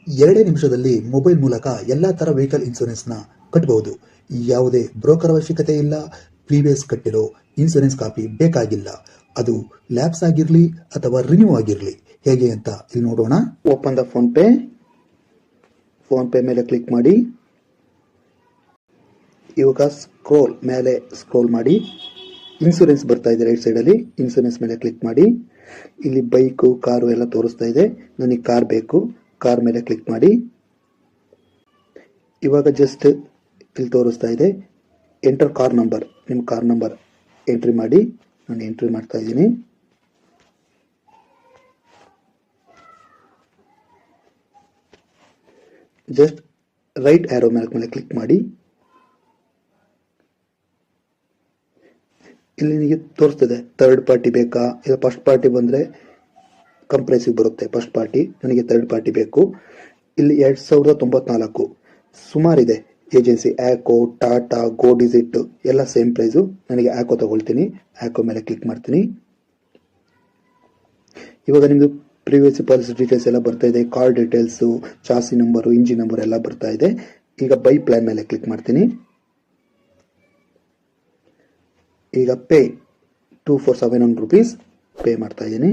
2 ನಿಮಿಷದಲ್ಲಿ ಮೊಬೈಲ್ ಮೂಲಕ ಎಲ್ಲಾ ತರ ವೆಹಿಕಲ್ ಇನ್ಶೂರೆನ್ಸ್ ನ ಕಟ್ಟಬಹುದು. ಯಾವುದೇ ಬ್ರೋಕರ್ ಅವಶ್ಯಕತೆ ಇಲ್ಲ. ಪ್ರೀವಿಯಸ್ ಕಟ್ಟಿರೋ ಇನ್ಶೂರೆನ್ಸ್ ಕಾಪಿ ಬೇಕಾಗಿಲ್ಲ. ಅದು ಲ್ಯಾಪ್ಸ್ ಆಗಿರ್ಲಿ ಅಥವಾ ರಿನ್ಯೂ ಆಗಿರ್ಲಿ. ಹೇಗೆ ಅಂತ ಇಲ್ಲಿ ನೋಡೋಣ. ಓಪನ್ ದ ಫೋನ್ ಪೇ ಮೇಲೆ ಕ್ಲಿಕ್ ಮಾಡಿ. ಇವಾಗ ಮೇಲೆ ಸ್ಕ್ರೋಲ್ ಮಾಡಿ. ಇನ್ಶೂರೆನ್ಸ್ ಬರ್ತಾ ಇದೆ ರೈಟ್ ಸೈಡ್ ಅಲ್ಲಿ. ಇನ್ಶೂರೆನ್ಸ್ ಮೇಲೆ ಕ್ಲಿಕ್ ಮಾಡಿ. ಇಲ್ಲಿ ಬೈಕು, ಕಾರು ಎಲ್ಲ ತೋರಿಸ್ತಾ ಇದೆ. ನನಗೆ ಕಾರ್ ಬೇಕು. ಕಾರ್ ಮೇಲೆ ಕ್ಲಿಕ್ ಮಾಡಿ. ಇವಾಗ ಜಸ್ಟ್ ಇಲ್ಲಿ ತೋರಿಸ್ತಾ ಇದೆ ಎಂಟರ್ ಕಾರ್ ನಂಬರ್. ನಿಮ್ಮ ಕಾರ್ ನಂಬರ್ ಎಂಟ್ರಿ ಮಾಡಿ. ನಾನು ಎಂಟ್ರಿ ಮಾಡ್ತಾ ಇದ್ದೀನಿ. ಜಸ್ಟ್ ರೈಟ್ ಆರೋ ಮೇಲೆ ಕ್ಲಿಕ್ ಮಾಡಿ. ಇಲ್ಲಿ ನಿಮಗೆ ತೋರಿಸ್ತದೆ ಥರ್ಡ್ ಪಾರ್ಟಿ ಬೇಕಾ ಇಲ್ಲ ಫಸ್ಟ್ ಪಾರ್ಟಿ ಬಂದರೆ ಕಂಪ್ರೆಸಿವ್ ಬರುತ್ತೆ. ಫಸ್ಟ್ ಪಾರ್ಟಿ, ನನಗೆ ಥರ್ಡ್ ಪಾರ್ಟಿ ಬೇಕು. ಇಲ್ಲಿ 2094 ಸುಮಾರಿದೆ ಏಜೆನ್ಸಿ. ಆ್ಯಕೋ, ಟಾಟಾ, ಗೋ ಡಿಜಿಟ್ ಎಲ್ಲ ಸೇಮ್ ಪ್ರೈಸು. ನನಗೆ ಆ್ಯಕೋ ತಗೊಳ್ತೀನಿ. ಆ್ಯಕೋ ಮೇಲೆ ಕ್ಲಿಕ್ ಮಾಡ್ತೀನಿ. ಇವಾಗ ನಿಮ್ಮದು ಪ್ರೀವಿಯಸ್ ಪಾಲಿಸಿ ಡೀಟೇಲ್ಸ್ ಎಲ್ಲ ಬರ್ತಾ ಇದೆ. Car details, chassis number, engine number ಎಲ್ಲ ಬರ್ತಾ ಇದೆ. ಈಗ ಬೈ ಪ್ಲಾನ್ ಮೇಲೆ ಕ್ಲಿಕ್ ಮಾಡ್ತೀನಿ. ಈಗ ಪೇ 24,700 ರೂಪೀಸ್ ಪೇ ಮಾಡ್ತಾ ಇದ್ದೀನಿ.